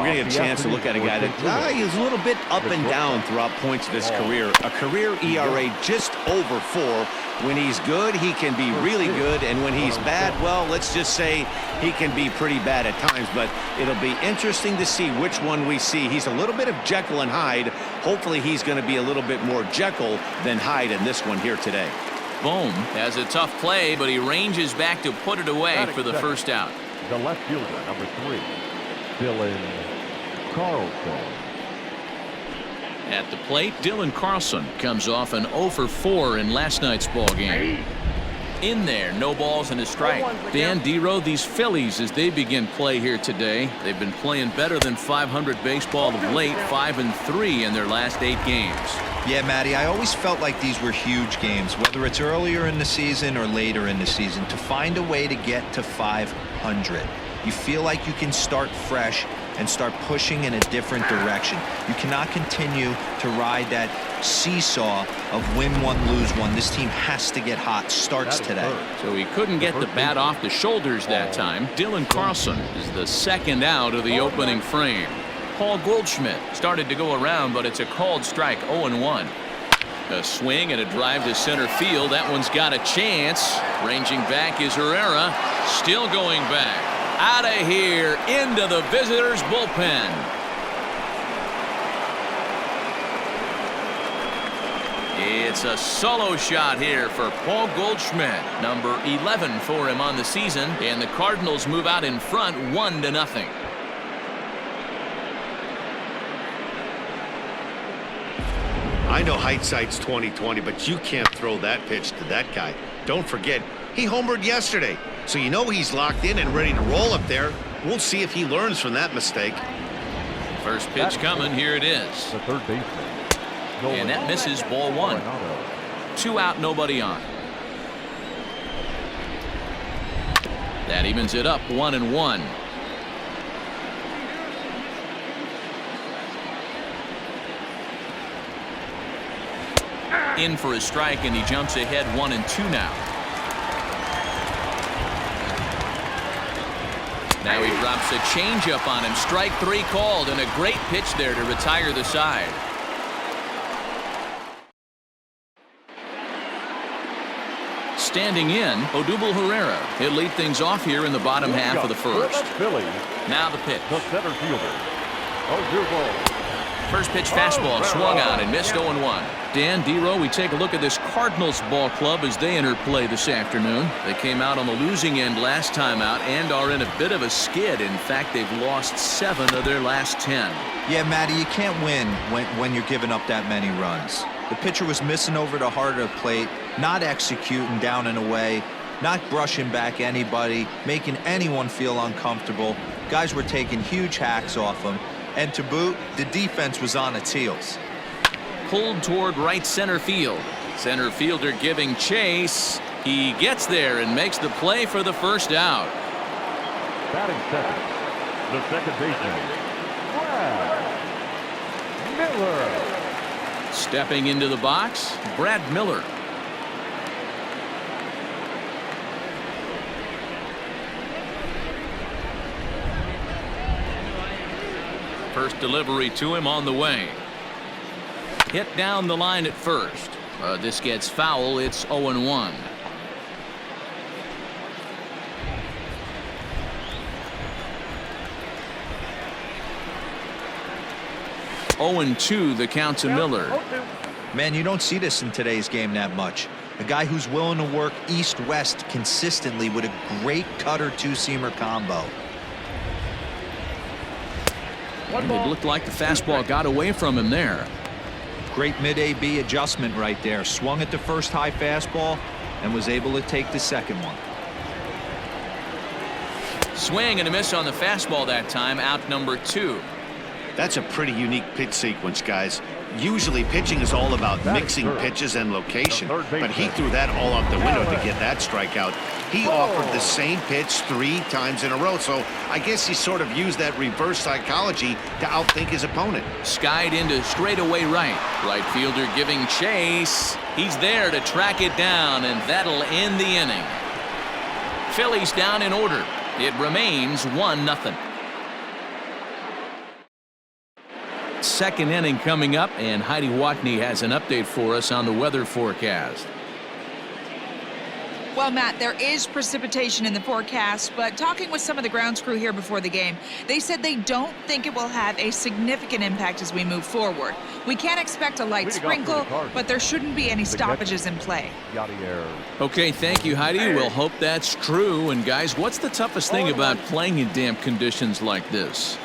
going to get a chance to look at a guy that he's a little bit up and down throughout points of his career. A career ERA just over 4. When he's good, he can be really good, and when he's bad, well, let's just say he can be pretty bad at times. But it'll be interesting to see which one we see. He's a little bit of Jekyll and Hyde. Hopefully he's going to be a little bit more Jekyll than Hyde in this one here today. Bohm has a tough play, but he ranges back to put it away for the first out. The left fielder, number 3, Dylan Carlson. At the plate, Dylan Carlson comes off an 0 for 4 in last night's ball game. In there, no balls and a strike. Dan Dero, these Phillies, as they begin play here today, they've been playing better than 500 baseball of late, 5-3 in their last 8 games. Yeah, Matty, I always felt like these were huge games, whether it's earlier in the season or later in the season, to find a way to get to 500. You feel like you can start fresh and start pushing in a different direction. You cannot continue to ride that seesaw of win one, lose one. This team has to get hot. Starts today. So he couldn't get the bat off the shoulders that time. Dylan Carlson is the second out of the opening frame. Paul Goldschmidt started to go around, but it's a called strike, 0-1. A swing and a drive to center field. That one's got a chance. Ranging back is Herrera. Still going back. Out of here into the visitors' bullpen. It's a solo shot here for Paul Goldschmidt, number 11 for him on the season, and the Cardinals move out in front 1-0. I know hindsight's 20/20, but you can't throw that pitch to that guy. Don't forget, he homered yesterday, so you know he's locked in and ready to roll up there. We'll see if he learns from that mistake. First pitch coming. Here it is. The third baseman. And that misses, ball 1. 2 out, nobody on. That evens it up, 1-1. In for a strike, and he jumps ahead 1-2 now. Now he drops a changeup on him. Strike 3 called, and a great pitch there to retire the side. Standing in, Odubel Herrera. He'll lead things off here in the bottom half of the first. Now the pitch. The center fielder, Odubel. First pitch fastball swung on and missed, 0-1. Dan Dero, we take a look at this Cardinals ball club as they enter play this afternoon. They came out on the losing end last time out and are in a bit of a skid. In fact, they've lost 7 of their last 10. Yeah, Matty, you can't win when you're giving up that many runs. The pitcher was missing over the heart of the plate, not executing down and away, not brushing back anybody, making anyone feel uncomfortable. Guys were taking huge hacks off him. And to boot, the defense was on its heels. Pulled toward right center field. Center fielder giving chase. He gets there and makes the play for the first out. Batting second, the second baseman, Brad Miller. Stepping into the box, Brad Miller. First delivery to him on the way. Hit down the line at first. This gets foul. It's 0-1. The count to Miller. Man, you don't see this in today's game that much. A guy who's willing to work east-west consistently with a great cutter two-seamer combo. It looked like the fastball got away from him there. Great mid-AB adjustment right there. Swung at the first high fastball and was able to take the second one. Swing and a miss on the fastball that time. Out number 2. That's a pretty unique pitch sequence, guys. Usually pitching is all about mixing pitches and location, but he threw that all out the window to get that strikeout. He offered the same pitch 3 times in a row, so I guess he sort of used that reverse psychology to outthink his opponent. Skied into straightaway right. Right fielder giving chase. He's there to track it down, and that'll end the inning. Phillies down in order. It remains 1-0. Second inning coming up, and Heidi Watney has an update for us on the weather forecast. Well, Matt, there is precipitation in the forecast, but talking with some of the grounds crew here before the game, they said they don't think it will have a significant impact as we move forward. We can't expect a light sprinkle, but there shouldn't be any stoppages in play. Okay, thank you, Heidi. We'll hope that's true. And guys, what's the toughest thing about playing in damp conditions like this?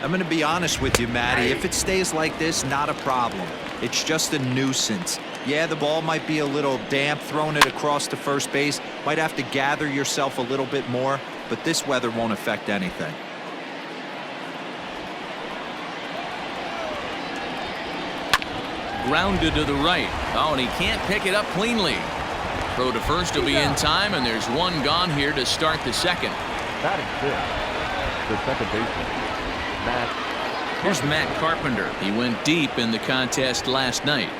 I'm going to be honest with you, Matty. If it stays like this, not a problem. It's just a nuisance. Yeah, the ball might be a little damp, throwing it across to first base. Might have to gather yourself a little bit more, but this weather won't affect anything. Grounded to the right. Oh, and he can't pick it up cleanly. Throw to first will be in time, and there's one gone here to start the second. Batting fifth, the second baseman, Matt. Here's Matt Carpenter. He went deep in the contest last night.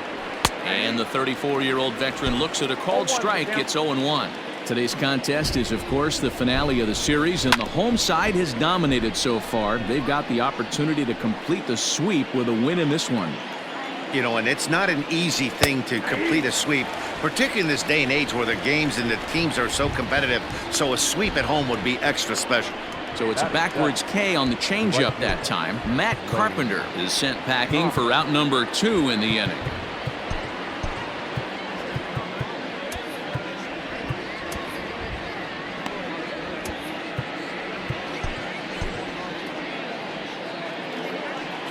And the 34-year-old veteran looks at a called strike. It's 0-1. Today's contest is, of course, the finale of the series, and the home side has dominated so far. They've got the opportunity to complete the sweep with a win in this one. You know, and it's not an easy thing to complete a sweep, particularly in this day and age where the games and the teams are so competitive. So a sweep at home would be extra special. So it's a backwards K on the changeup that time. Matt Carpenter is sent packing for out number 2 in the inning.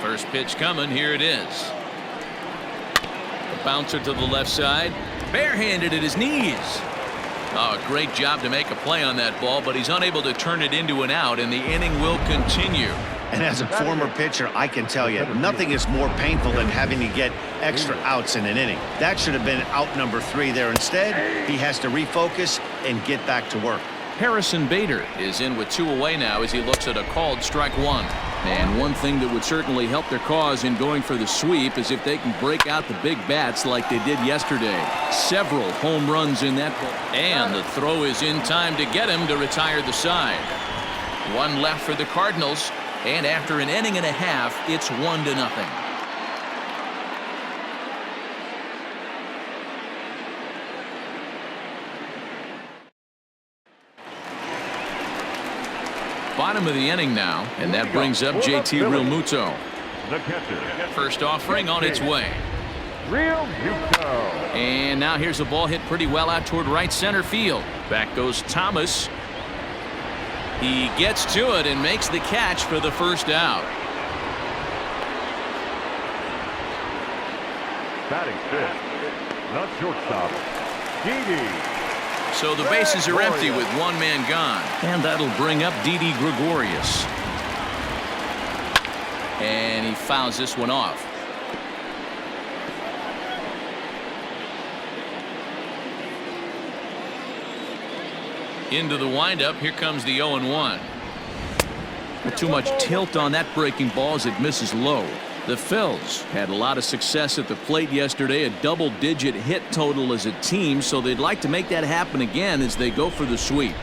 First pitch coming. Here it is. A bouncer to the left side. Barehanded at his knees. Oh, great job to make a play on that ball, but he's unable to turn it into an out, and the inning will continue. And as a former pitcher, I can tell you, nothing is more painful than having to get extra outs in an inning. That should have been out number 3 there. Instead, he has to refocus and get back to work. Harrison Bader is in with 2 away now as he looks at a called strike 1. And one thing that would certainly help their cause in going for the sweep is if they can break out the big bats like they did yesterday. Several home runs in that ball. And the throw is in time to get him to retire the side. 1 left for the Cardinals, and after an inning and a half, it's 1-0. Bottom of the inning now, and that brings up JT Realmuto. The catcher. First offering on its way. Realmuto. And now here's a ball hit pretty well out toward right center field. Back goes Thomas. He gets to it and makes the catch for the first out. Batting fifth, not shortstop, Didi. So the bases are empty with 1 man gone. And that'll bring up Didi Gregorius. And he fouls this one off. Into the windup. Here comes the 0-1. Too much tilt on that breaking ball as it misses low. The Phils had a lot of success at the plate yesterday, a double-digit hit total as a team, so they'd like to make that happen again as they go for the sweep.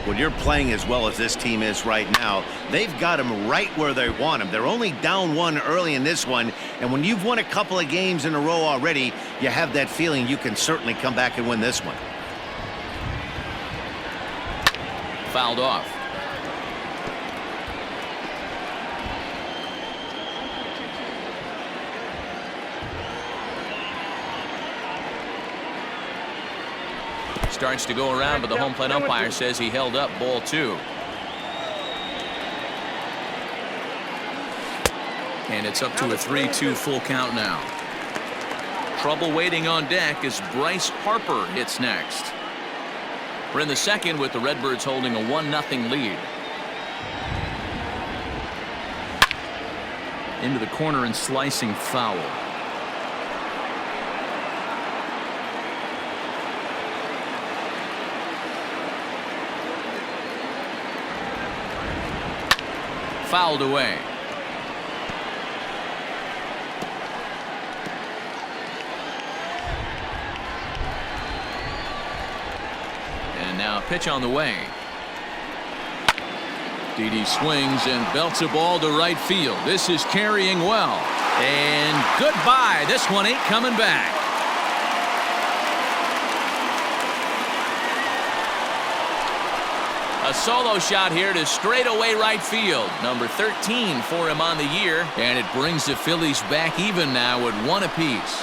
When you're playing as well as this team is right now, they've got them right where they want them. They're only down 1 early in this one, and when you've won a couple of games in a row already, you have that feeling you can certainly come back and win this one. Fouled off. Starts to go around, but the home plate umpire says he held up ball 2. And it's up to a 3-2 full count now. Trouble waiting on deck as Bryce Harper hits next. We're in the second with the Redbirds holding a 1-0 lead. Into the corner and slicing foul. Fouled away. And now a pitch on the way. Didi swings and belts a ball to right field. This is carrying well. And goodbye. This one ain't coming back. A solo shot here to straightaway right field. Number 13 for him on the year. And it brings the Phillies back even now at 1 apiece.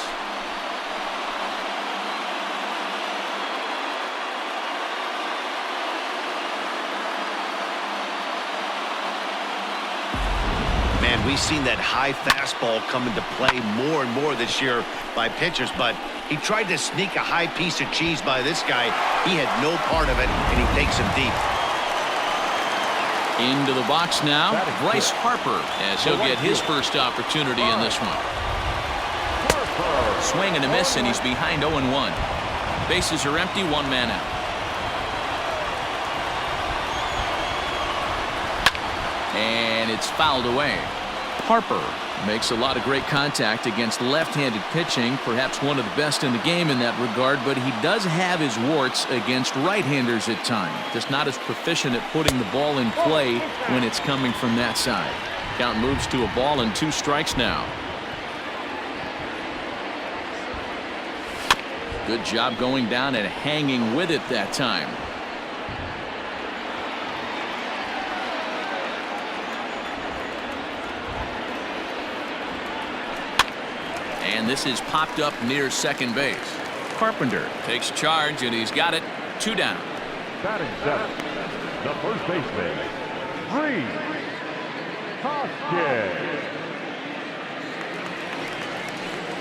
Man, we've seen that high fastball come into play more and more this year by pitchers, but he tried to sneak a high piece of cheese by this guy. He had no part of it, and he takes him deep. Into the box now, Bryce Harper, as he'll get his first opportunity in this one. Swing and a miss, and he's behind 0-1. Bases are empty, 1 man out. And it's fouled away. Harper makes a lot of great contact against left-handed pitching, perhaps one of the best in the game in that regard, but he does have his warts against right-handers at times. Just not as proficient at putting the ball in play when it's coming from that side. Count moves to a ball and 2 strikes now. Good job going down and hanging with it that time. And this is popped up near second base. Carpenter takes charge, and he's got it. 2 down. Batting 7, the first baseman, Rhys Hoskins.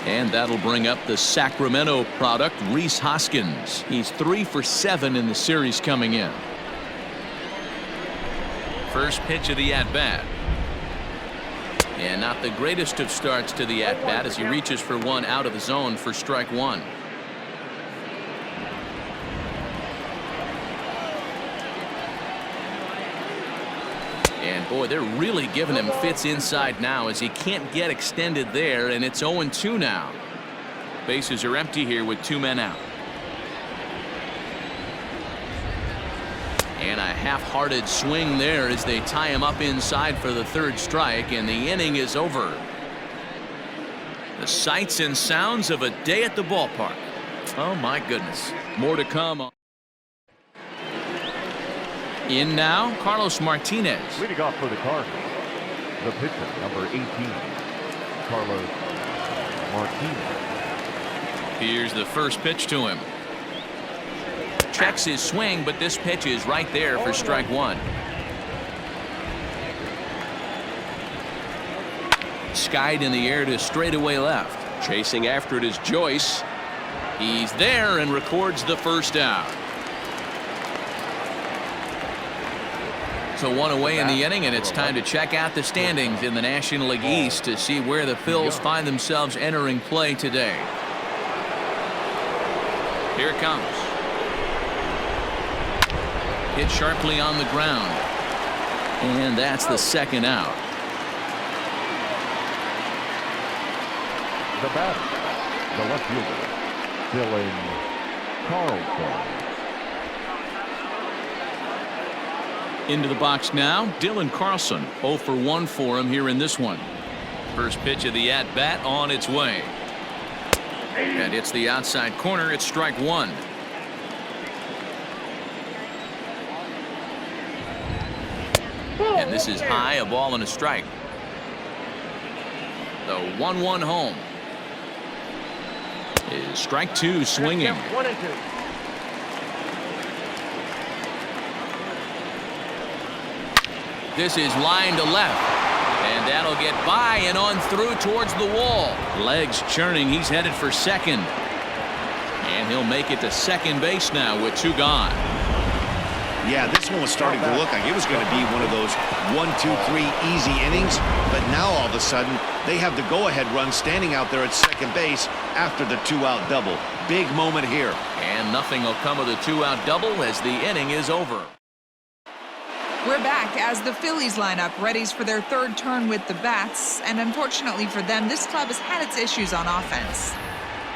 And that'll bring up the Sacramento product, Rhys Hoskins. He's 3 for 7 in the series coming in. First pitch of the at-bat. And not the greatest of starts to the at-bat as he reaches for one out of the zone for strike 1. And boy, they're really giving him fits inside now as he can't get extended there, and it's 0-2 now. Bases are empty here with 2 men out. And a half-hearted swing there as they tie him up inside for the 3rd strike, and the inning is over. The sights and sounds of a day at the ballpark. Oh my goodness. More to come. In now, Carlos Martinez. Leading off for the Cardinals, the pitcher, number 18, Carlos Martinez. Here's the first pitch to him. Checks his swing, but this pitch is right there for strike 1. Skied in the air to straightaway left. Chasing after it is Joyce. He's there and records the first out. So 1 away in the inning, and it's time to check out the standings in the National League East to see where the Phils find themselves entering play today. Here it comes. Hit sharply on the ground. And that's the 2nd out. The batter, the left fielder, Dylan Carlson. Into the box now, Dylan Carlson. 0 for 1 for him here in this one. First pitch of the at-bat on its way. And it's the outside corner. It's strike 1. And this is high, a ball and a strike. The 1-1 home. Is strike 2 swinging. 1 and 2. This is line to left. And that'll get by and on through towards the wall. Legs churning. He's headed for second. And he'll make it to second base now with 2 gone. Yeah, this one was starting to look like it was going to be one of those 1, 2, 3 easy innings. But now all of a sudden, they have the go-ahead run standing out there at second base after the 2-out double. Big moment here. And nothing will come of the 2-out double as the inning is over. We're back as the Phillies line up, readies for their 3rd turn with the bats. And unfortunately for them, this club has had its issues on offense.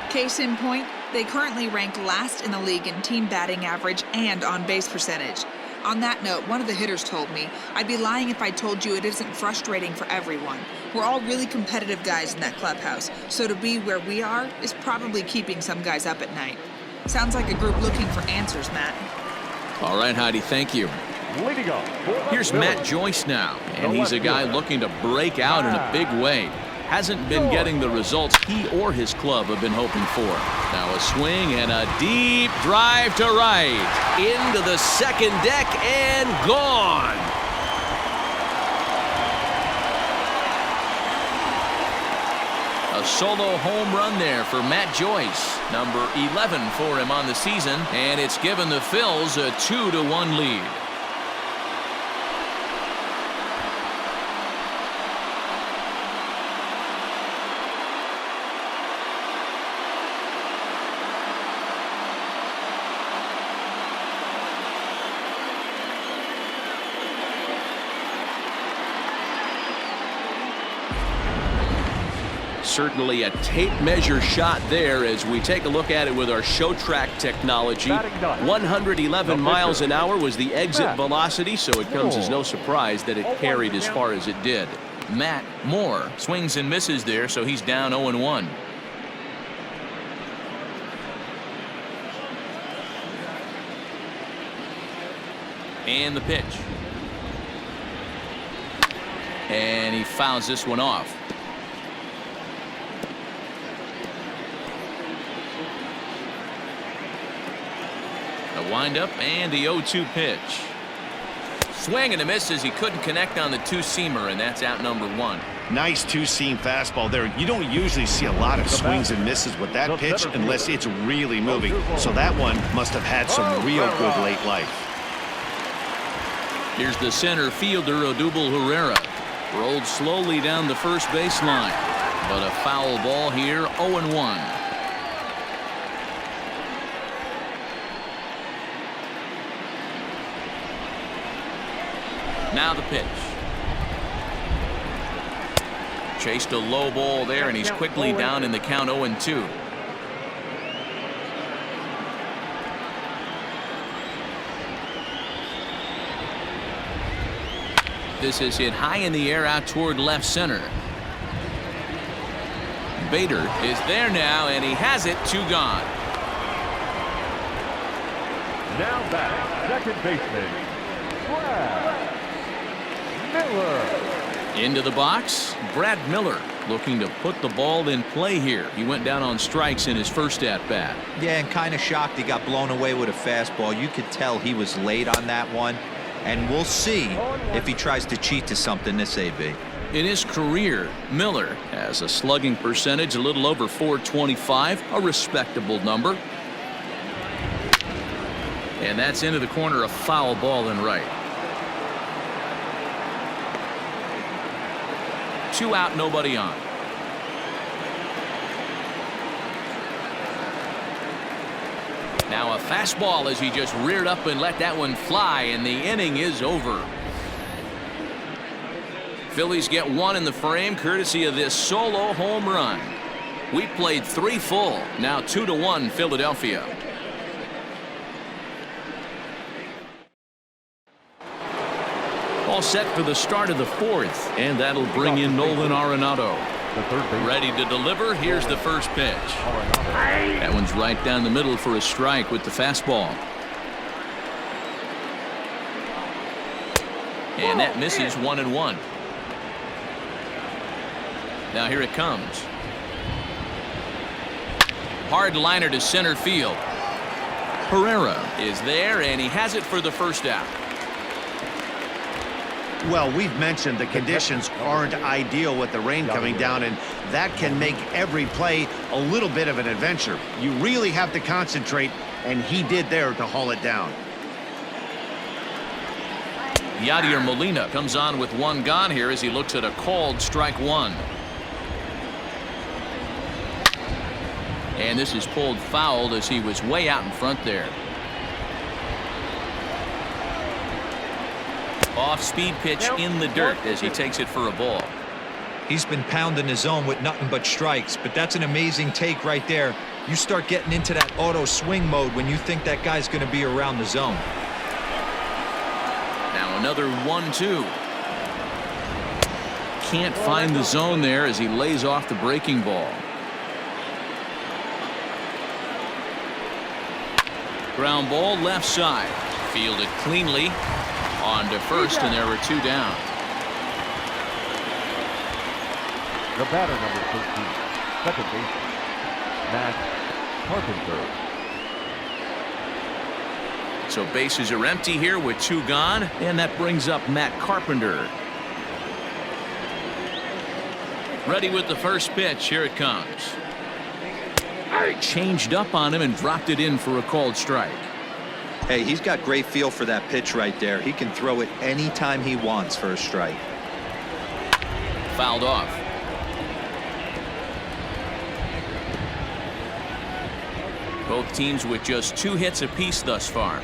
Case in point, they currently rank last in the league in team batting average and on base percentage. On that note, one of the hitters told me, I'd be lying if I told you it isn't frustrating for everyone. We're all really competitive guys in that clubhouse, so to be where we are is probably keeping some guys up at night. Sounds like a group looking for answers, Matt. All right, Heidi, thank you. Leading off for the Here's Phillies, Matt Joyce now, and he's a guy looking to break out in a big way. Hasn't been getting the results he or his club have been hoping for. Now a swing and a deep drive to right. Into the second deck and gone. A solo home run there for Matt Joyce. Number 11 for him on the season, and it's given the Phils a 2-1 lead. Certainly a tape measure shot there as we take a look at it with our show track technology. 111 miles an hour was the exit velocity, so it comes as no surprise that it carried as far as it did. Matt Moore swings and misses there, so he's down 0-1. And the pitch. And he fouls this one off. Windup and the 0-2 pitch. Swing and a miss as he couldn't connect on the two-seamer, and that's out number 1. Nice two-seam fastball there. You don't usually see a lot of swings and misses with that pitch unless it's really moving. So that one must have had some real good late life. Here's the center fielder, Odubel Herrera. Rolled slowly down the first baseline, but a foul ball here, 0-1. Now the pitch. Chased a low ball there, and he's quickly down in the count 0-2. This is hit high in the air out toward left center. Bader is there now, and he has it. 2 gone. now back, second baseman, Brad Miller. Into the box, Brad Miller looking to put the ball in play here. He went down on strikes in his first at-bat. Yeah, and kind of shocked he got blown away with a fastball. You could tell he was late on that one, and we'll see if he tries to cheat to something this AB. In his career, Miller has a slugging percentage a little over .425, a respectable number. And that's into the corner, a foul ball and right. 2 out, nobody on. Now a fastball as he just reared up and let that one fly, and the inning is over. Phillies get 1 in the frame courtesy of this solo home run. We played 3 full. Now 2-1 Philadelphia. All set for the start of the 4th, and that'll bring in Nolan Arenado. Ready to deliver. Here's the first pitch. That one's right down the middle for a strike with the fastball. And that misses 1-1. Now here it comes. Hard liner to center field. Herrera is there, and he has it for the first out. Well, we've mentioned the conditions aren't ideal with the rain coming down, and that can make every play a little bit of an adventure. You really have to concentrate, and he did there to haul it down. Yadier Molina comes on with 1 gone here as he looks at a called strike 1. And this is pulled foul as he was way out in front there. Off-speed pitch in the dirt as he takes it for a ball. He's been pounding his zone with nothing but strikes, but that's an amazing take right there. You start getting into that auto swing mode when you think that guy's going to be around the zone. Another 1-2. Can't find the zone there as he lays off the breaking ball. Ground ball left side. Fielded cleanly on to first, and there were 2 down. The batter, number 13, second baseman, Matt Carpenter. So bases are empty here with 2 gone, and that brings up Matt Carpenter. Ready with the first pitch. Here it comes. Changed up on him and dropped it in for a called strike. Hey, he's got great feel for that pitch right there. He can throw it anytime he wants for a strike. Fouled off. Both teams with just 2 hits apiece thus far.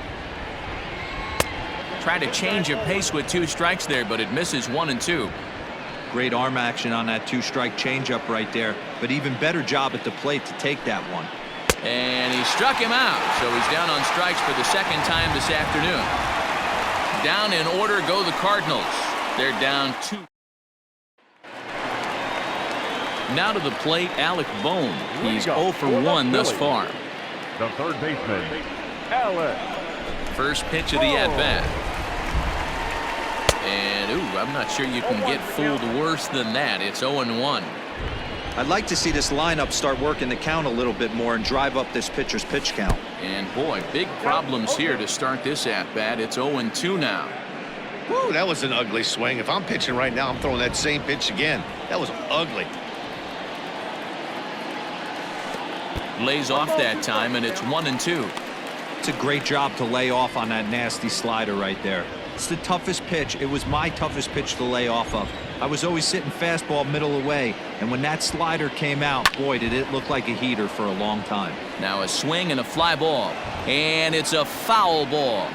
Try to change your pace with 2 strikes there, but it misses 1 and 2. Great arm action on that 2-strike changeup right there, but even better job at the plate to take that one. And he struck him out, so he's down on strikes for the second time this afternoon. Down in order go the Cardinals. They're down 2. Now to the plate, Alec Bohm. He's 0 for 1 thus far. The third baseman, Alec. First pitch of the at-bat. And, ooh, I'm not sure you can get fooled worse than that. It's 0-1. I'd like to see this lineup start working the count a little bit more and drive up this pitcher's pitch count. And, boy, big problems here to start this at-bat. It's 0-2 now. Woo, that was an ugly swing. If I'm pitching right now, I'm throwing that same pitch again. That was ugly. Lays off that time, and it's 1-2. It's a great job to lay off on that nasty slider right there. It's the toughest pitch. It was my toughest pitch to lay off of. I was always sitting fastball middle away, and when that slider came out, boy, did it look like a heater for a long time. Now a swing and a fly ball, and it's a foul ball.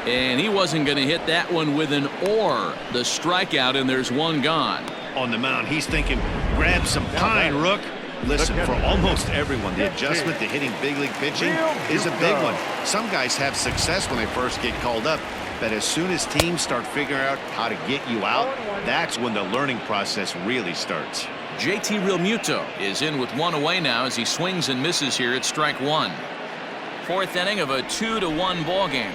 And he wasn't going to hit that one with an or. The strikeout, and there's 1 gone. On the mound, he's thinking, grab some pine, Rook. Listen, for almost everyone, the adjustment to hitting big league pitching is a big one. Some guys have success when they first get called up, but as soon as teams start figuring out how to get you out, that's when the learning process really starts. JT Realmuto is in with 1 away now as he swings and misses here at strike 1. 4th inning of a 2-1 ball game.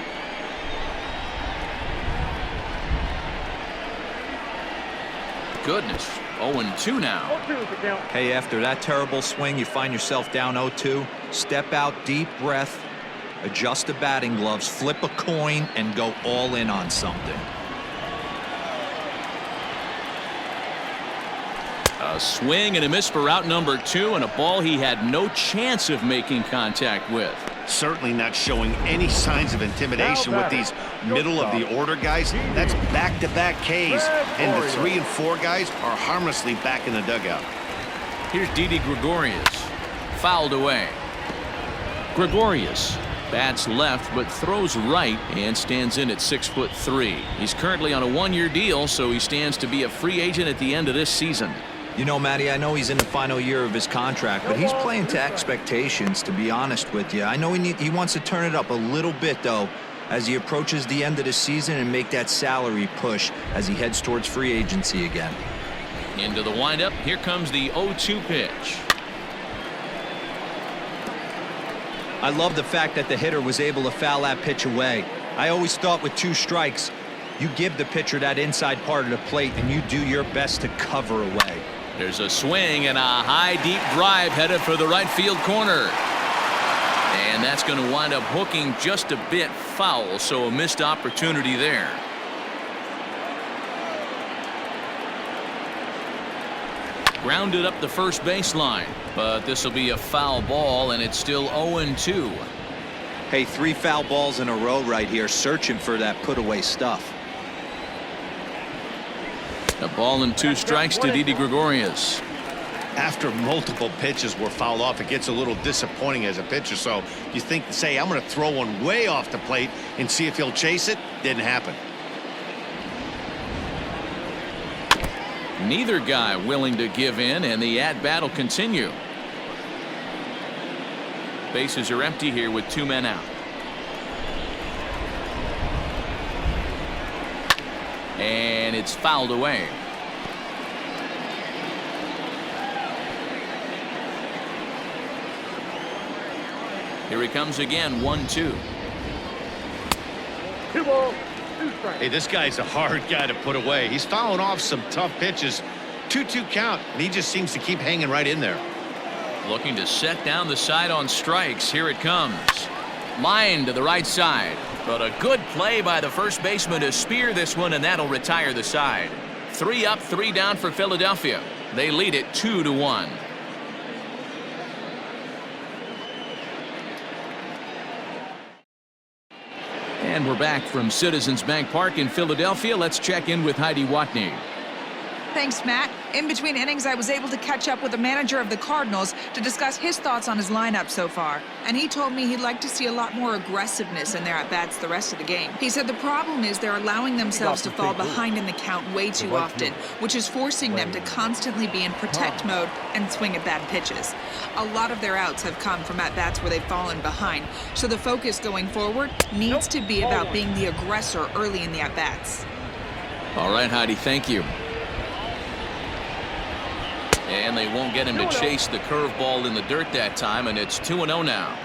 Goodness, 0-2 now. Hey, after that terrible swing, you find yourself down 0-2. Step out, deep breath, adjust the batting gloves, flip a coin, and go all in on something. A swing and a miss for out number 2, and a ball he had no chance of making contact with. Certainly not showing any signs of intimidation with these middle of the order guys. That's back-to-back Ks, and the 3 and 4 guys are harmlessly back in the dugout. Here's Didi Gregorius. Fouled away. Gregorius bats left but throws right and stands in at 6'3". He's currently on a 1-year deal, so he stands to be a free agent at the end of this season. You know, Matty, I know he's in the final year of his contract, but he's playing to expectations, to be honest with you. I know he wants to turn it up a little bit, though, as he approaches the end of the season and make that salary push as he heads towards free agency again. Into the windup. Here comes the 0-2 pitch. I love the fact that the hitter was able to foul that pitch away. I always thought with 2 strikes, you give the pitcher that inside part of the plate and you do your best to cover away. There's a swing and a high deep drive headed for the right field corner. And that's going to wind up hooking just a bit foul, so a missed opportunity there. Grounded up the first baseline, but this will be a foul ball, and it's still 0-2. Hey, 3 foul balls in a row right here, searching for that put away stuff. A ball and 2 strikes to Didi Gregorius. After multiple pitches were fouled off, it gets a little disappointing as a pitcher. So you think, say, I'm going to throw one way off the plate and see if he'll chase it. Didn't happen. Neither guy willing to give in, and the at-bat will continue. Bases are empty here with 2 men out. And it's fouled away. Here he comes again, 1-2. Hey, this guy's a hard guy to put away. He's fouling off some tough pitches. 2-2 count, and he just seems to keep hanging right in there. Looking to set down the side on strikes. Here it comes. Line to the right side. But a good play by the first baseman to spear this one, and that'll retire the side. 3 up, 3 down for Philadelphia. They lead it 2-1. And we're back from Citizens Bank Park in Philadelphia. Let's check in with Heidi Watney. Thanks, Matt. In between innings, I was able to catch up with the manager of the Cardinals to discuss his thoughts on his lineup so far. And he told me he'd like to see a lot more aggressiveness in their at-bats the rest of the game. He said the problem is they're allowing themselves to fall behind in the count way too often, which is forcing them to constantly be in protect mode and swing at bad pitches. A lot of their outs have come from at-bats where they've fallen behind, so the focus going forward needs to be about being the aggressor early in the at-bats. All right, Heidi, thank you. And they won't get him to chase the curveball in the dirt that time, and it's 2-0 now.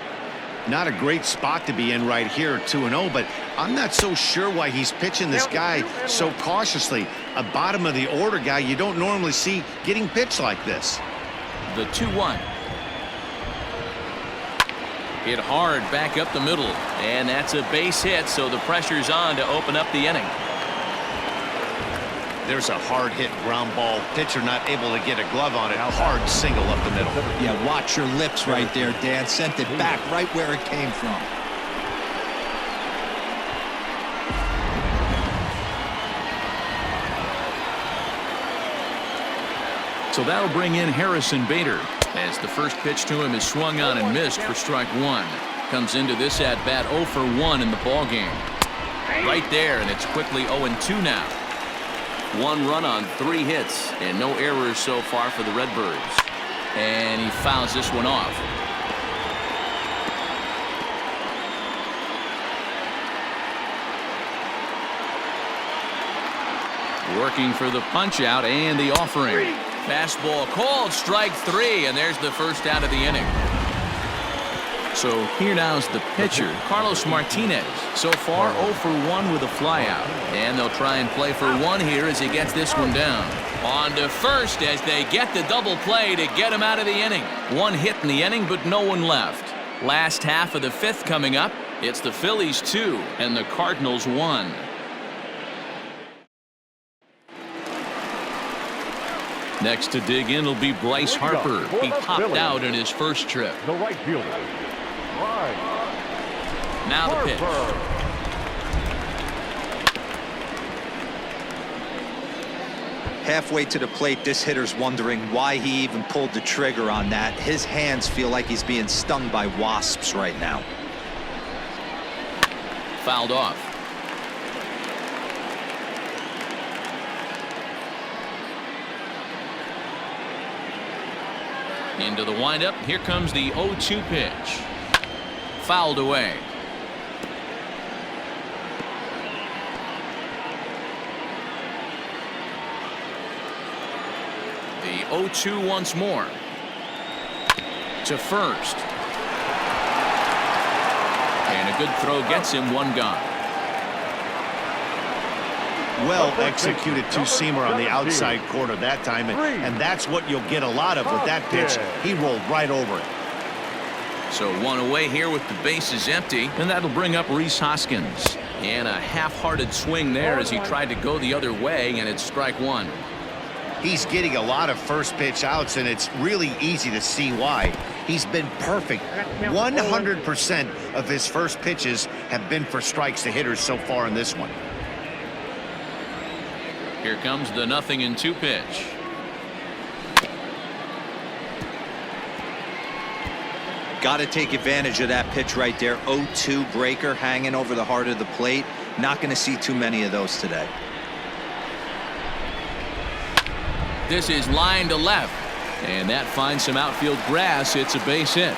Not a great spot to be in right here, 2-0, but I'm not so sure why he's pitching this guy so cautiously. A bottom of the order guy you don't normally see getting pitched like this. The 2-1. Hit hard back up the middle, and that's a base hit, so the pressure's on to open up the inning. There's a hard hit ground ball. Pitcher not able to get a glove on it. Hard single up the middle. Yeah, watch your lips right there, Dan. Sent it back right where it came from. So that'll bring in Harrison Bader, as the first pitch to him is swung on and missed for strike 1. Comes into this at bat 0 for 1 in the ball game. Right there, and it's quickly 0-2 now. 1 run on 3 hits and no errors so far for the Redbirds. And he fouls this one off. Working for the punch out and the offering. Fastball called, strike 3, and there's the first out of the inning. So here now's the pitcher, Carlos Martinez. So far 0 for 1 with a flyout. And they'll try and play for 1 here as he gets this one down. On to first as they get the double play to get him out of the inning. 1 hit in the inning, but no one left. Last half of the 5th coming up. It's the Phillies 2 and the Cardinals 1. Next to dig in will be Bryce Harper. He popped out in his first trip. The right fielder. Now the pitch. Halfway to the plate, this hitter's wondering why he even pulled the trigger on that. His hands feel like he's being stung by wasps right now. Fouled off. Into the windup. Here comes the 0-2 pitch. Fouled away. The 0-2 once more. To first. And a good throw gets him 1 gone. Well executed two-seamer on the outside corner that time, and that's what you'll get a lot of with that pitch. He rolled right over it. So 1 away here with the bases empty, and that'll bring up Rhys Hoskins. And a half-hearted swing there as he tried to go the other way, and it's strike 1. He's getting a lot of first pitch outs, and it's really easy to see why. He's been perfect. 100% of his first pitches have been for strikes to hitters so far in this one. Here comes the 0-2 pitch. Got to take advantage of that pitch right there. 0-2 breaker hanging over the heart of the plate. Not going to see too many of those today. This is line to left, and that finds some outfield grass. It's a base hit.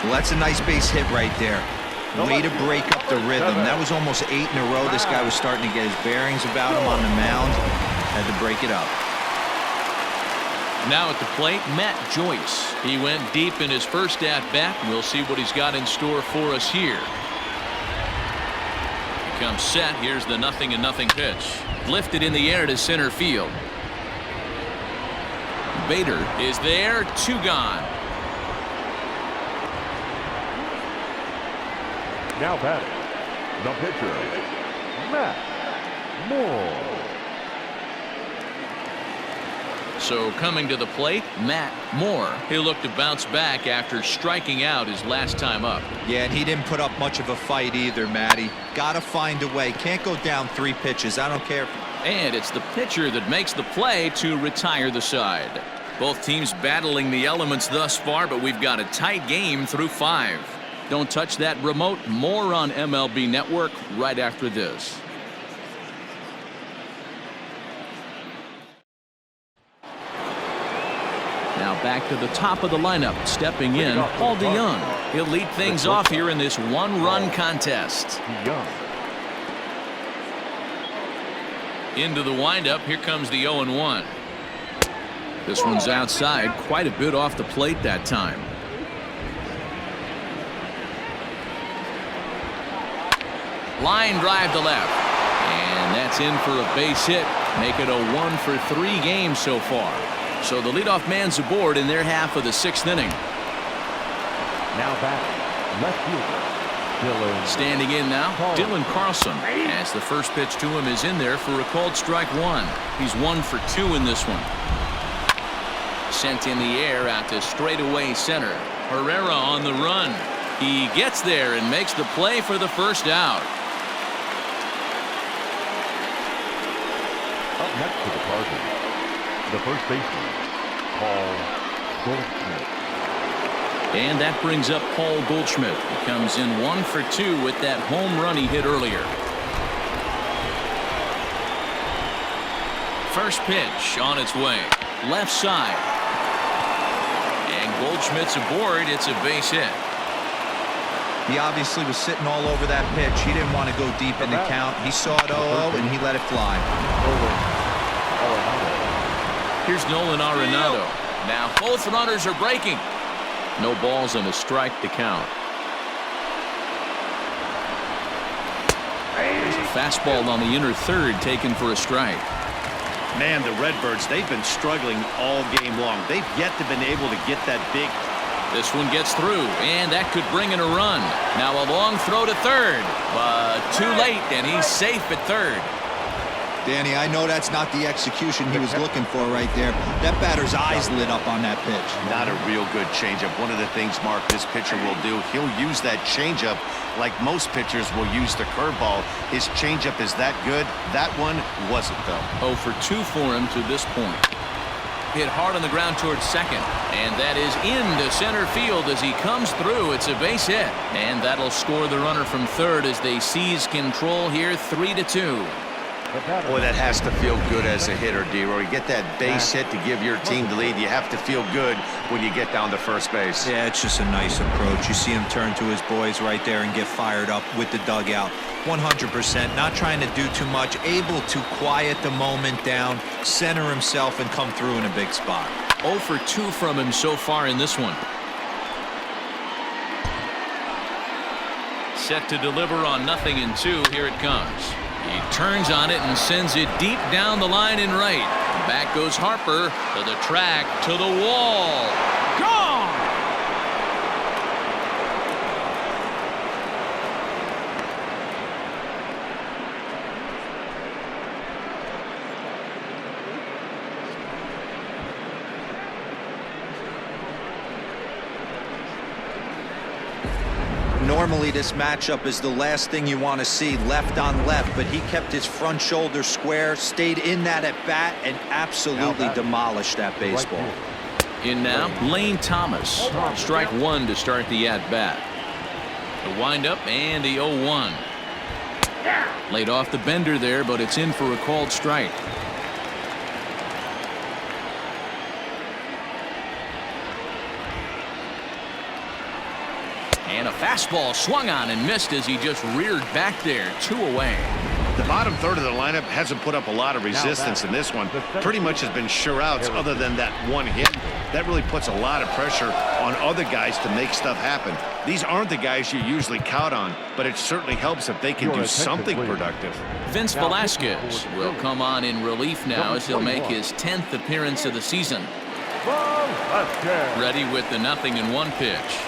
Well, that's a nice base hit right there. Way to break up the rhythm. That was almost 8 in a row. This guy was starting to get his bearings about him on the mound. Had to break it up. Now at the plate, Matt Joyce. He went deep in his first at-bat. We'll see what he's got in store for us here. He comes set. Here's the 0-0 pitch. Lifted in the air to center field. Bader is there. 2 gone. Now batting, the pitcher, Matt Moore. So coming to the plate, Matt Moore. He'll look to bounce back after striking out his last time up. Yeah, and he didn't put up much of a fight either, Matty. Got to find a way. Can't go down 3 pitches. I don't care. And it's the pitcher that makes the play to retire the side. Both teams battling the elements thus far, but we've got a tight game through 5. Don't touch that remote. More on MLB Network right after this. Now back to the top of the lineup. Stepping in, Paul DeYoung. He'll lead things off here in this 1-run contest. Into the windup. Here comes the 0-1. This one's outside. Quite a bit off the plate that time. Line drive to left. And that's in for a base hit. Make it a 1-for-3 game so far. So the leadoff man's aboard in their half of the 6th inning. Now back, left fielder, Dylan. Standing in now, Dylan Carlson. As the first pitch to him is in there for a called strike 1. He's 1 for 2 in this one. Sent in the air out to straightaway center. Herrera on the run. He gets there and makes the play for the first out. Up next to the Cardinals, the first baseman, Paul Goldschmidt. And that brings up Paul Goldschmidt. He comes in 1 for 2 with that home run he hit earlier. First pitch on its way. Left side. And Goldschmidt's aboard. It's a base hit. He obviously was sitting all over that pitch. He didn't want to go deep in the count. He saw it 0-0 and he let it fly. Here's Nolan Arenado. Now both runners are breaking. No balls and a strike to count. There's a fastball on the inner third taken for a strike. Man, the Redbirds, they've been struggling all game long. They've yet to been able to get that big. This one gets through, and that could bring in a run. Now a long throw to third, but too late, and he's safe at third. Danny, I know that's not the execution he was looking for right there. That batter's eyes lit up on that pitch. Not a real good changeup. One of the things, Mark, this pitcher will do, he'll use that changeup like most pitchers will use the curveball. His changeup is that good. That one wasn't, though. 0 for 2 for him to this point. Hit hard on the ground towards second, and that is into center field as he comes through. It's a base hit, and that'll score the runner from third as they seize control here 3-2. Boy, that has to feel good as a hitter, D-Roy. You get that base hit to give your team the lead. You have to feel good when you get down to first base. Yeah, it's just a nice approach. You see him turn to his boys right there and get fired up with the dugout. 100%, not trying to do too much, able to quiet the moment down, center himself, and come through in a big spot. 0 for 2 from him so far in this one. Set to deliver on 0-2. Here it comes. He turns on it and sends it deep down the line in right. Back goes Harper to the track, to the wall. Gone! Normally this matchup is the last thing you want to see, left on left, but he kept his front shoulder square, stayed in that at bat, and absolutely demolished that baseball. In now, Lane Thomas. Strike 1 to start the at bat. The windup and the 0-1. Laid off the bender there, but it's in for a called strike. Fastball swung on and missed as he just reared back there. 2 away. The bottom third of the lineup hasn't put up a lot of resistance in this one. Pretty much has been sure outs other than that one hit. That really puts a lot of pressure on other guys to make stuff happen. These aren't the guys you usually count on, but it certainly helps if they can do something productive. Vince Velasquez will come on in relief now as he'll make his 10th appearance of the season. Ready with the 0-1 pitch.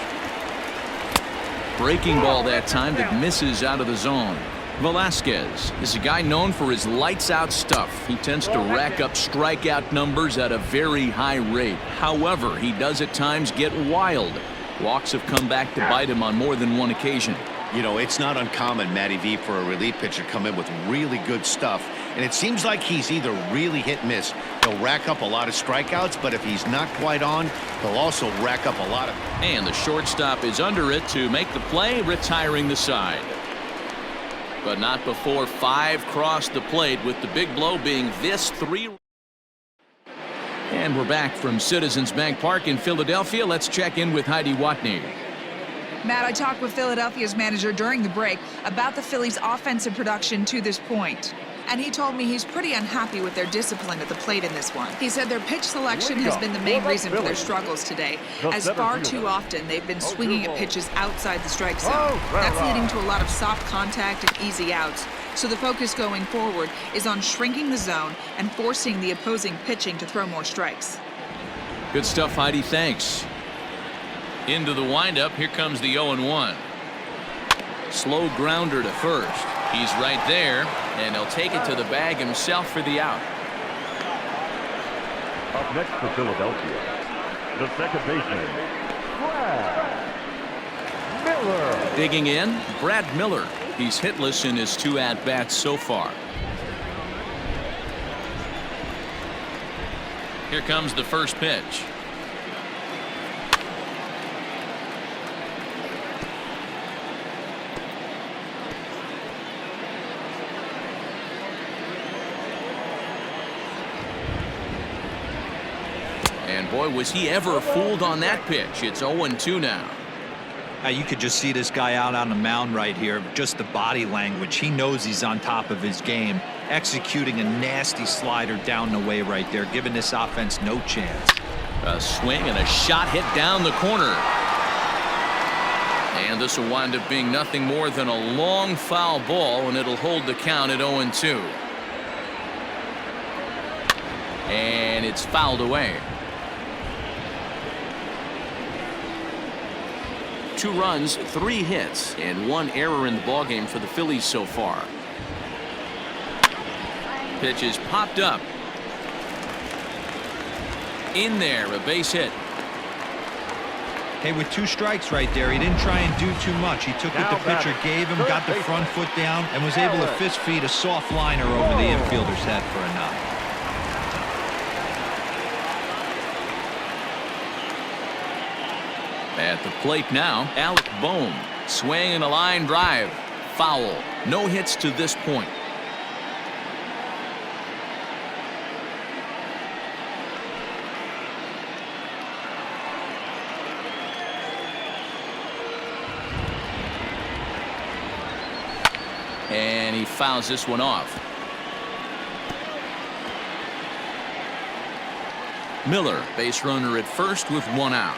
Breaking ball that time that misses out of the zone. Velasquez is a guy known for his lights-out stuff. He tends to rack up strikeout numbers at a very high rate. However, he does at times get wild. Walks have come back to bite him on more than one occasion. You know, it's not uncommon, Matty V, for a relief pitcher to come in with really good stuff. And it seems like he's either really hit and miss. He'll rack up a lot of strikeouts, but if he's not quite on, he'll also rack up a lot of... And the shortstop is under it to make the play, retiring the side. But not before 5 crossed the plate, with the big blow being this 3. And we're back from Citizens Bank Park in Philadelphia. Let's check in with Heidi Watney. Matt, I talked with Philadelphia's manager during the break about the Phillies' offensive production to this point. And he told me he's pretty unhappy with their discipline at the plate in this one. He said their pitch selection has been the main reason for their struggles today, as far too often they've been swinging at pitches outside the strike zone. That's leading to a lot of soft contact and easy outs. So the focus going forward is on shrinking the zone and forcing the opposing pitching to throw more strikes. Good stuff, Heidi. Thanks. Into the windup. Here comes the 0-1. Slow grounder to first. He's right there, and he'll take it to the bag himself for the out. Up next for Philadelphia, the second baseman, Brad Miller. Digging in, Brad Miller. He's hitless in his 2 at-bats so far. Here comes the first pitch. And boy, was he ever fooled on that pitch. It's 0-2 now. You could just see this guy out on the mound right here. Just the body language. He knows he's on top of his game. Executing a nasty slider down the way right there, giving this offense no chance. A swing and a shot hit down the corner. And this will wind up being nothing more than a long foul ball, and it'll hold the count at 0-2. And it's fouled away. 2 runs, 3 hits, and 1 error in the ballgame for the Phillies so far. Pitch is popped up. In there, a base hit. Hey, with 2 strikes right there, he didn't try and do too much. He took what the pitcher gave him, got the front foot down, and was able to fist feed a soft liner over the infielder's head for a knock. At the plate now, Alec Bohm. Swing and a line drive. Foul. No hits to this point. And he fouls this one off. Miller, base runner at first with 1 out.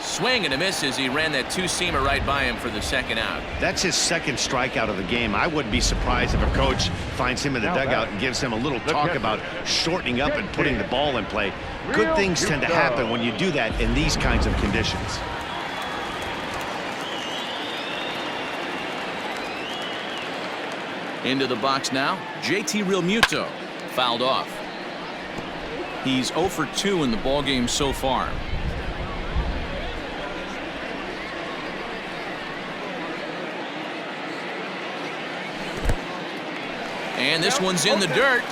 Swing and a miss as he ran that 2-seamer right by him for the 2nd out. That's his 2nd strikeout of the game. I wouldn't be surprised if a coach finds him in the dugout and gives him a little talk about shortening up and putting the ball in play. Good things tend to happen when you do that in these kinds of conditions. Into the box now, JT Realmuto. Fouled off. He's 0 for 2 in the ballgame so far. And this one's in the dirt.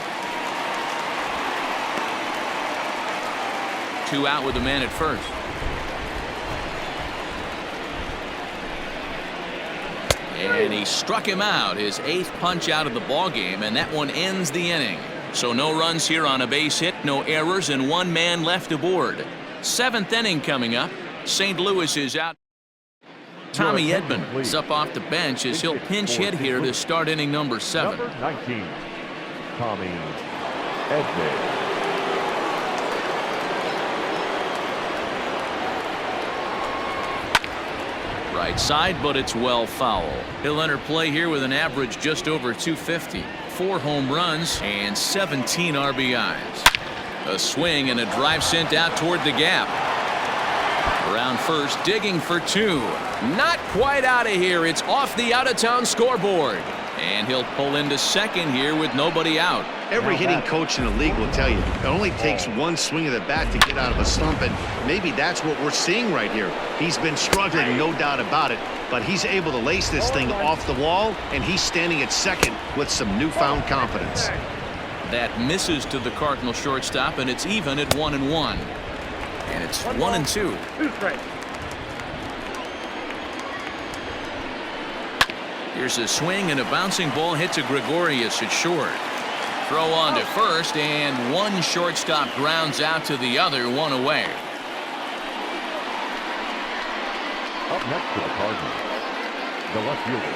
2 out with a man at first. And he struck him out, his 8th punch out of the ball game, and that one ends the inning. So no runs here on a base hit, no errors, and 1 man left aboard. Seventh inning coming up. St. Louis is out. Tommy Edman is up off the bench as he'll pinch hit here to start inning number 7. Number 19, Tommy Edman. Right side, but it's well foul. He'll enter play here with an average just over 250. 4 home runs and 17 RBIs. A swing and a drive sent out toward the gap. Around first, digging for 2. Not quite out of here. It's off the out-of-town scoreboard. And he'll pull into second here with nobody out. Every hitting coach in the league will tell you it only takes one swing of the bat to get out of a slump, and maybe that's what we're seeing right here. He's been struggling, no doubt about it, but he's able to lace this thing off the wall, and he's standing at second with some newfound confidence. That misses to the Cardinal shortstop, and it's even at 1-1. And it's 1-2. Here's a swing and a bouncing ball hit to Gregorius at short. Throw on to first, and one shortstop grounds out to the other, 1 away. Up next to the Cardinals, the left fielder,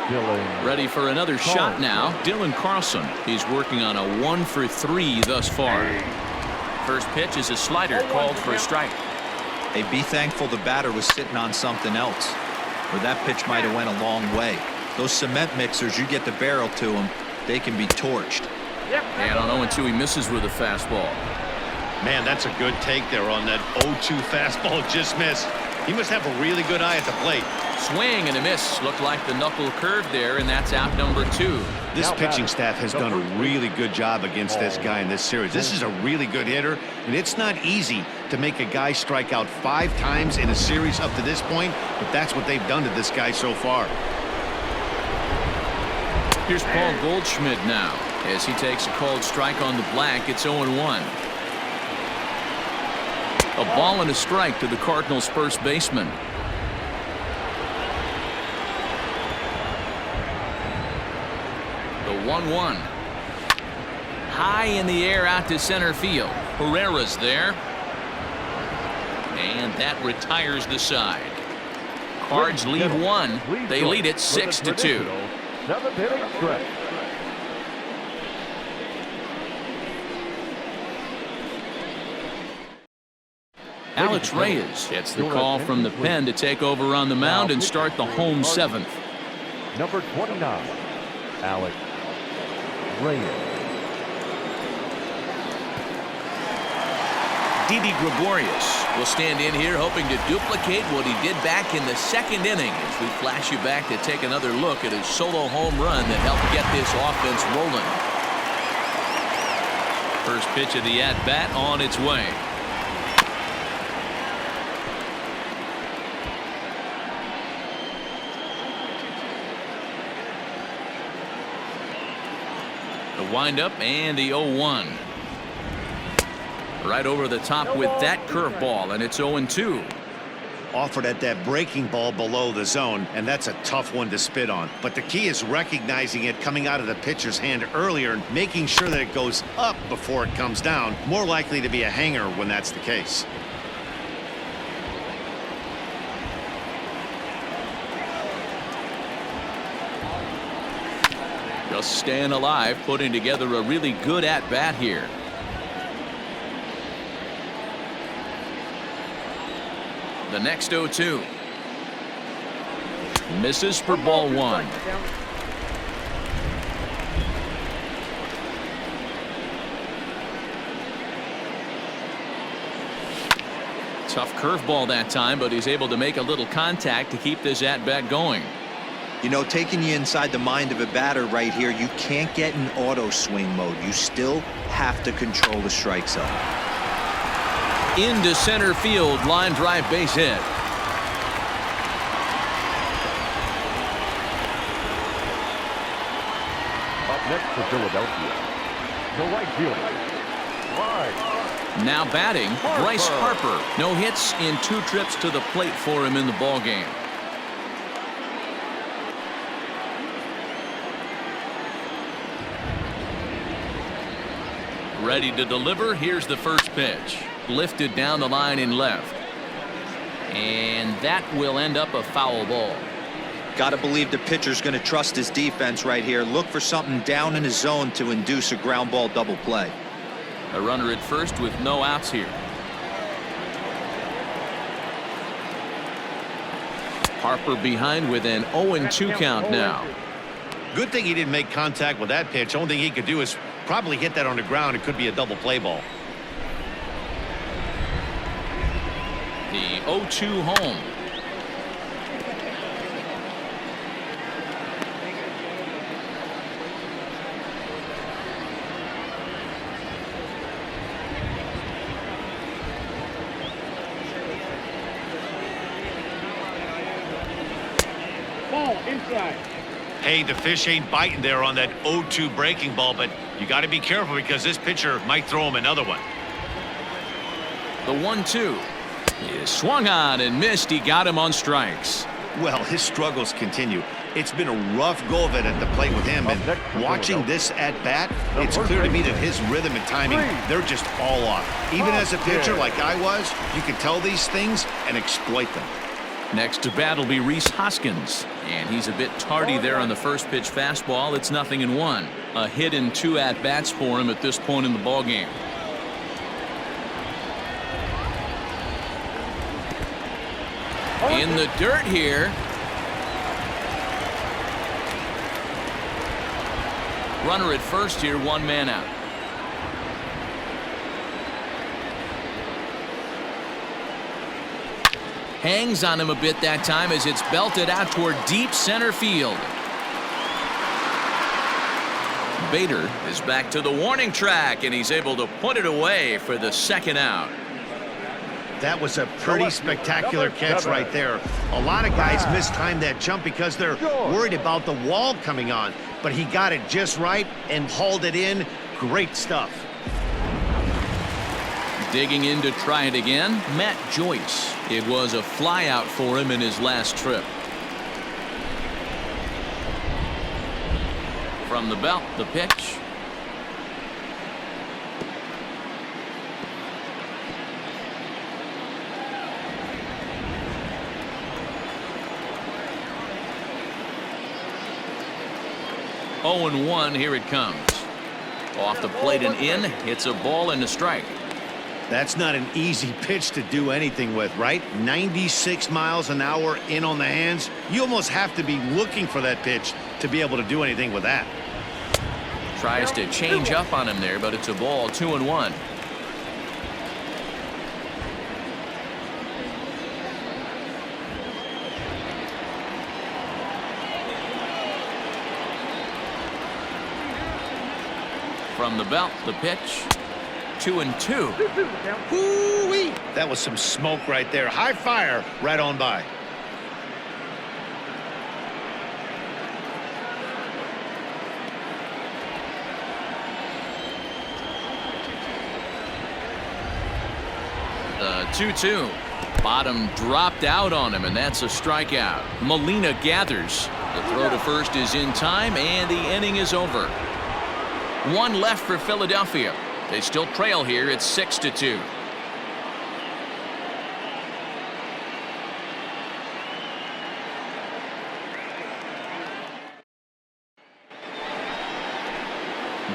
Dylan. Ready for another shot now. Dylan Carlson. He's working on a 1 for 3 thus far. First pitch is a slider called for a strike. Hey, be thankful the batter was sitting on something else, or that pitch might have went a long way. Those cement mixers, you get the barrel to them, they can be torched. And on 0-2, he misses with a fastball. Man, that's a good take there on that 0-2 fastball, just missed. He must have a really good eye at the plate. Swing and a miss. Looked like the knuckle curve there, and that's out number 2. This pitching staff has done a really good job against this guy in this series. This is a really good hitter, and it's not easy to make a guy strike out 5 times in a series up to this point, but that's what they've done to this guy so far. Here's Paul Goldschmidt now as he takes a called strike on the black. It's 0-1. A ball and a strike to the Cardinals' first baseman. The 1-1. High in the air out to center field. Herrera's there. And that retires the side. Cards lead 1. They lead it 6-2. 7th inning stretch. Alex Reyes gets the call from the pen to take over on the mound and start the home 7th. Number 29, Alex Reyes. Didi Gregorius will stand in here hoping to duplicate what he did back in the 2nd inning as we flash you back to take another look at his solo home run that helped get this offense rolling. First pitch of the at-bat on its way. The windup and the 0-1. Right over the top with that curveball, and it's 0-2. Offered at that breaking ball below the zone, and that's a tough one to spit on. But the key is recognizing it coming out of the pitcher's hand earlier and making sure that it goes up before it comes down. More likely to be a hanger when that's the case. Just staying alive, putting together a really good at-bat here. The next 0-2. Misses for ball 1. Tough curveball that time, but he's able to make a little contact to keep this at-bat going. You know, taking you inside the mind of a batter right here, you can't get in auto swing mode. You still have to control the strike zone. Into center field, line drive base hit. Up next for Philadelphia, the right fielder, Now batting, Bryce Harper. No hits in 2 trips to the plate for him in the ballgame. Ready to deliver. Here's the first pitch. lifted down the line in left. And that will end up a foul ball. Got to believe the pitcher's going to trust his defense right here. Look for something down in his zone to induce a ground ball double play. A runner at first with no outs here. Harper behind with an 0-2 count now. Good thing he didn't make contact with that pitch. Only thing he could do is probably hit that on the ground. It could be a double play ball. The 0-2 home. Inside. Hey, the fish ain't biting there on that 0-2 breaking ball, but you got to be careful because this pitcher might throw him another one. The 1-2 is swung on and missed. He got him on strikes. Well, his struggles continue. It's been a rough go of it at the plate with him, and watching this at bat, it's clear to me that his rhythm and timing, they're just all off. Even as a pitcher like I was, you can tell these things and exploit them. Next to bat will be Rhys Hoskins, and he's a bit tardy there on the first pitch fastball. It's 0-1. A hit and 2 at-bats for him at this point in the ballgame. In the dirt here. Runner at first here, 1 man out. Hangs on him a bit that time as it's belted out toward deep center field. Bader is back to the warning track, and he's able to put it away for the 2nd out. That was a pretty spectacular catch right there. A lot of guys mistimed that jump because they're worried about the wall coming on, but he got it just right and hauled it in. Great stuff. Digging in to try it again, Matt Joyce. It was a fly out for him in his last trip. From the belt, the pitch. Oh, and 1, here it comes. Off the plate and in, hits a ball and a strike. That's not an easy pitch to do anything with, right? 96 miles an hour in on the hands. You almost have to be looking for that pitch to be able to do anything with that. Tries to change up on him there, but it's a ball. 2-1. From the belt, the pitch. 2-2. Woo-wee. That was some smoke right there. High fire right on by. The 2-2. Bottom dropped out on him, and that's a strikeout. Molina gathers. The throw to first is in time, and the inning is over. 1 left for Philadelphia. They still trail here. It's 6-2.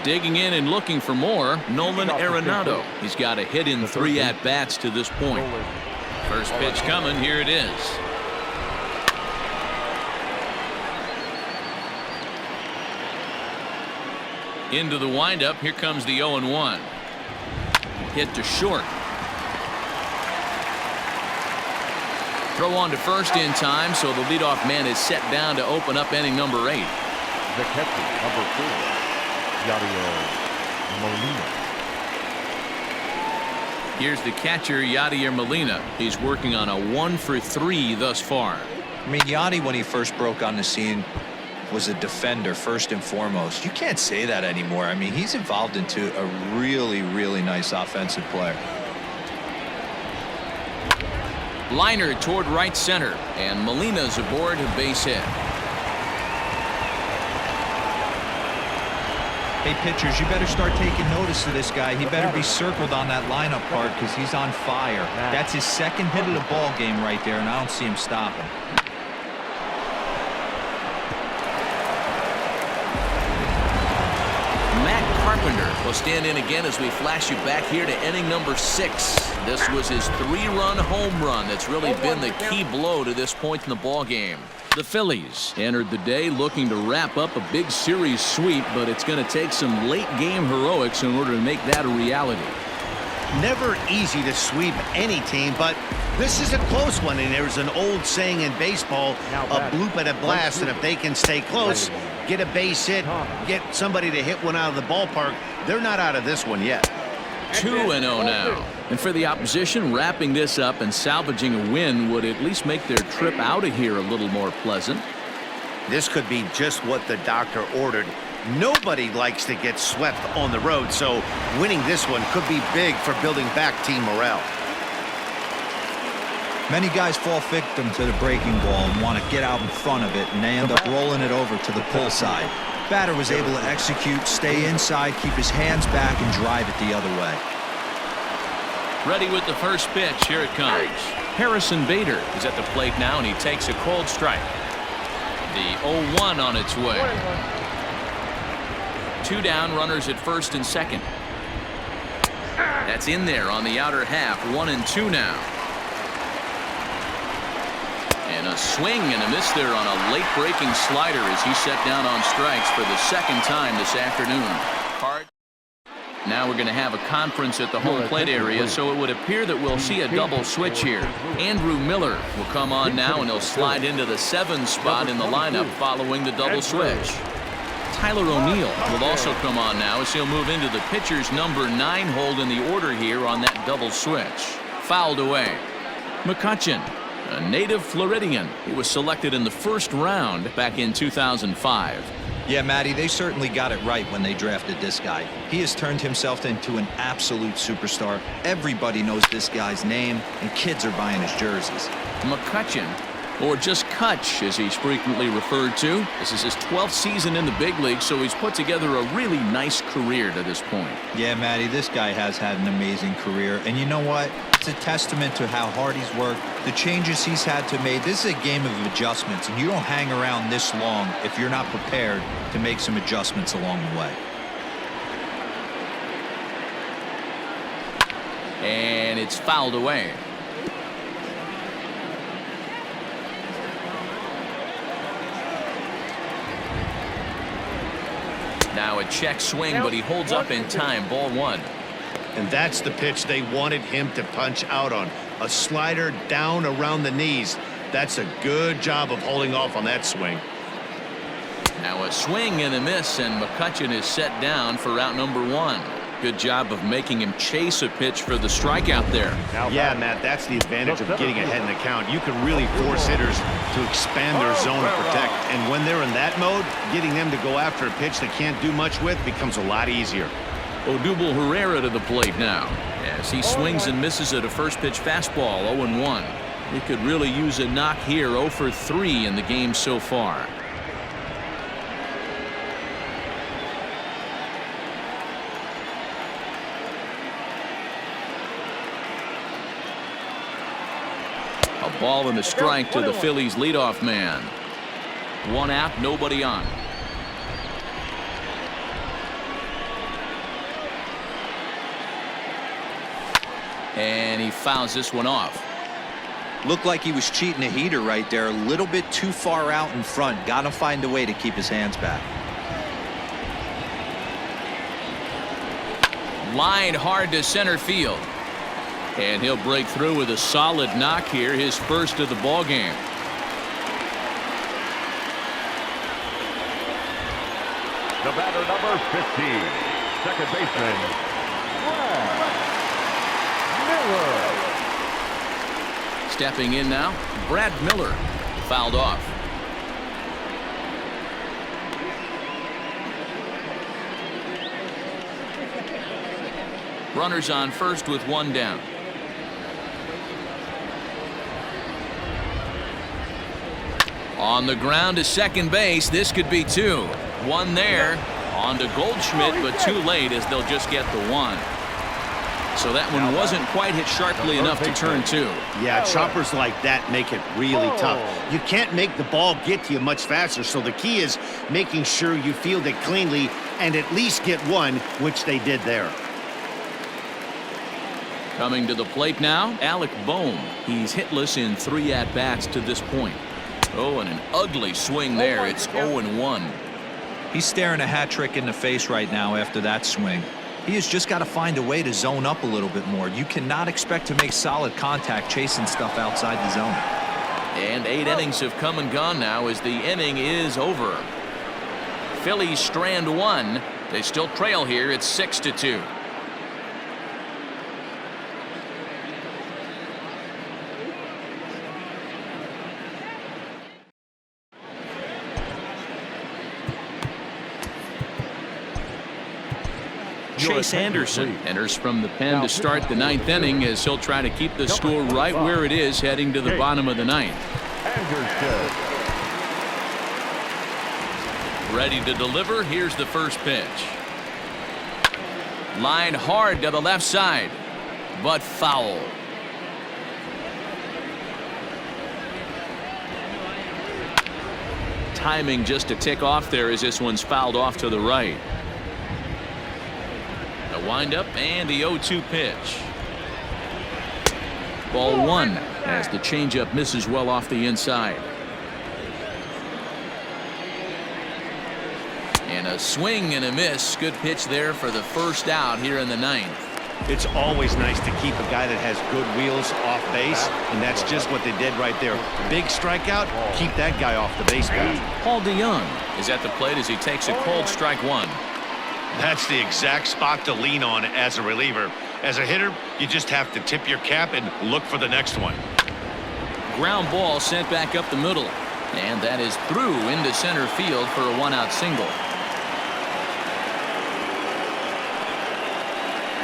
Digging in and looking for more, Nolan Arenado. He's got a hit in 3 at-bats to this point. First pitch coming. Here it is. Into the windup. Here comes the 0-1. Hit to short. Throw on to first in time, so the leadoff man is set down to open up inning number 8. The catcher, number 4, Yadier Molina. Here's the catcher, Yadier Molina. He's working on a 1-for-3 thus far. I mean, Yadi, when he first broke on the scene, was a defender first and foremost. You can't say that anymore. I mean, he's evolved into a really, really nice offensive player. Liner toward right center, and Molina's aboard a base hit. Hey, pitchers, you better start taking notice of this guy. He better be circled on that lineup card because he's on fire. That's his second hit of the ball game right there, and I don't see him stopping. Carpenter will stand in again as we flash you back here to inning number 6. This was his 3-run home run that's really been the key blow to this point in the ball game. The Phillies entered the day looking to wrap up a big series sweep, but it's going to take some late game heroics in order to make that a reality. Never easy to sweep any team, but this is a close one, and there's an old saying in baseball, a bloop and a blast, and if they can stay close, get a base hit, get somebody to hit one out of the ballpark, they're not out of this one yet. 2-0 now. And for the opposition, wrapping this up and salvaging a win would at least make their trip out of here a little more pleasant. This could be just what the doctor ordered. Nobody likes to get swept on the road, so winning this one could be big for building back team morale. Many guys fall victim to the breaking ball and want to get out in front of it, and they end up rolling it over to the pull side. Batter was able to execute, stay inside, keep his hands back, and drive it the other way. Ready with the first pitch. Here it comes. Harrison Bader is at the plate now, and he takes a cold strike. The 0-1 on its way. 2 down, runners at first and second. That's in there on the outer half. 1-2 now. And a swing and a miss there on a late breaking slider as he set down on strikes for the second time this afternoon. Now we're going to have a conference at the home plate area, so it would appear that we'll see a double switch here. Andrew Miller will come on now, and he'll slide into the 7 spot in the lineup following the double switch. Tyler O'Neill will also come on now as he'll move into the pitcher's number 9 hold in the order here on that double switch. Fouled away. McCutchen, a native Floridian. He was selected in the first round back in 2005. Yeah, Matty, they certainly got it right when they drafted this guy. He has turned himself into an absolute superstar. Everybody knows this guy's name, and kids are buying his jerseys. McCutchen, or just Kutch as he's frequently referred to. This is his 12th season in the big league, so he's put together a really nice career to this point. Yeah, Matty, this guy has had an amazing career, and you know what? It's a testament to how hard he's worked, the changes he's had to make. This is a game of adjustments, and you don't hang around this long if you're not prepared to make some adjustments along the way. And it's fouled away. Now a check swing, but he holds up in time. Ball 1. And that's the pitch they wanted him to punch out on. A slider down around the knees. That's a good job of holding off on that swing. Now a swing and a miss, and McCutchen is set down for route number 1. Good job of making him chase a pitch for the strikeout there. Yeah, Matt, that's the advantage of getting ahead in the count. You can really force hitters to expand their zone to protect. And when they're in that mode, getting them to go after a pitch they can't do much with becomes a lot easier. Odubel Herrera to the plate now as he swings and misses at a first pitch fastball. 0-1. He could really use a knock here. 0 for 3 in the game so far. A ball and a strike to the Phillies leadoff man. 1 out, nobody on. And he fouls this one off. Looked like he was cheating a heater right there, a little bit too far out in front. Got to find a way to keep his hands back. Line hard to center field. And he'll break through with a solid knock here, his first of the ball game. The batter, number 15, second baseman, Brad Miller. Stepping in now, Brad Miller, fouled off. Runners on first with 1 down. On the ground to second base. This could be 2. 1 there. On to Goldschmidt, but too late as they'll just get the one. So that one wasn't quite hit sharply enough to turn two. Yeah, choppers like that make it really tough. You can't make the ball get to you much faster, so the key is making sure you field it cleanly and at least get one, which they did there. Coming to the plate now, Alec Bohm. He's hitless in 3 at-bats to this point. Oh, and an ugly swing there. It's 0-1. He's staring a hat trick in the face right now after that swing. He has just got to find a way to zone up a little bit more. You cannot expect to make solid contact chasing stuff outside the zone. And 8 innings have come and gone now as the inning is over. Phillies strand 1. They still trail here. It's 6-2. Chase Anderson enters from the pen to start the 9th inning as he'll try to keep the score right where it is heading to the bottom of the 9th. Ready to deliver. Here's the first pitch. Line hard to the left side, but foul. Timing just a tick off there as this one's fouled off to the right. The windup and the 0-2 pitch. Ball 1 as the changeup misses well off the inside. And a swing and a miss. Good pitch there for the first out here in the 9th. It's always nice to keep a guy that has good wheels off base, and that's just what they did right there. Big strikeout, keep that guy off the base path. Paul DeYoung is at the plate as he takes a called strike 1. That's the exact spot to lean on as a reliever. As a hitter, you just have to tip your cap and look for the next one. Ground ball sent back up the middle, and that is through into center field for a 1-out single.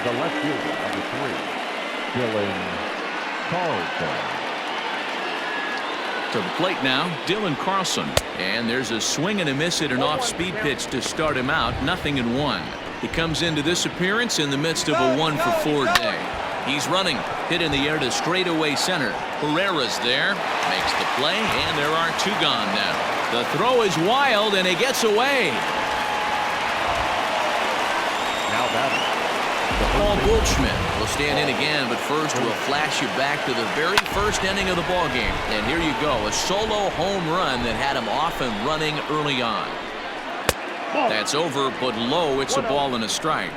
The left fielder, number 3, Dylan Carlson. To the plate now, Dylan Carlson. And there's a swing and a miss at an off-speed pitch to start him out. 0-1. He comes into this appearance in the midst of a 1-for-4 day. He's running. Hit in the air to straightaway center. Herrera's there. Makes the play, and there are 2 gone now. The throw is wild, and it gets away. Now batting. Paul Goldschmidt will stand in again, but first we'll flash you back to the very first inning of the ball game. And here you go, a solo home run that had him off and running early on. That's over, but low. It's a ball and a strike.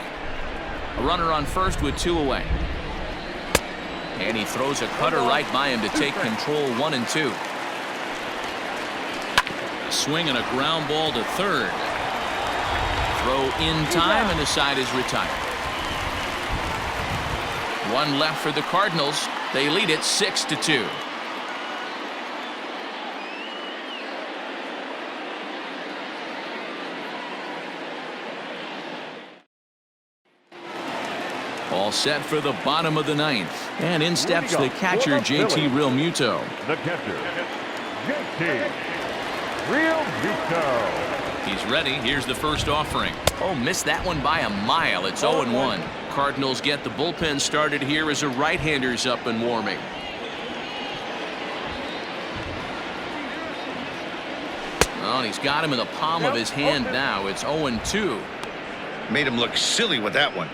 A runner on first with 2 away. And he throws a cutter right by him to take control 1-2. A swing and a ground ball to third. Throw in time, and the side is retired. 1 left for the Cardinals. They lead it 6-2. All set for the bottom of the 9th. And in steps the catcher, JT Realmuto. The catcher, JT Realmuto. He's ready. Here's the first offering. Oh, missed that one by a mile. It's 0-1. Cardinals get the bullpen started here as a right-hander's up and warming. Oh, and he's got him in the palm of his hand now. It's 0-2. Made him look silly with that one.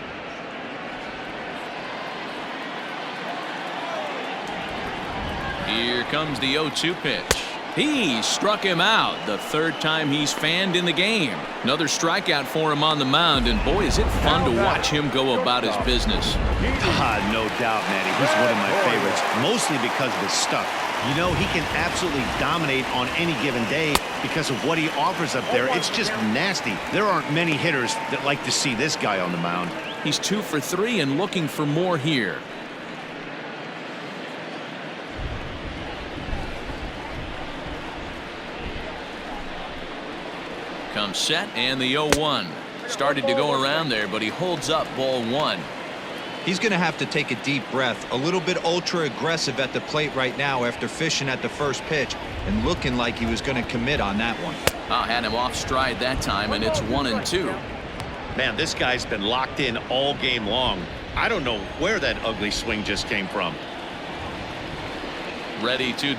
Here comes the 0-2 pitch. He struck him out. The 3rd time he's fanned in the game. Another strikeout for him on the mound, and boy, is it fun to watch him go about his business. No doubt, Matty. He's one of my favorites, mostly because of his stuff. You know, he can absolutely dominate on any given day because of what he offers up there. It's just nasty. There aren't many hitters that like to see this guy on the mound. He's 2 for 3 and looking for more here. Comes set, and the 0-1. Started to go around there, but he holds up ball 1. He's going to have to take a deep breath. A little bit ultra aggressive at the plate right now after fishing at the first pitch and looking like he was going to commit on that one. Had him off stride that time, and it's 1-2. Man, this guy's been locked in all game long. I don't know where that ugly swing just came from. Ready to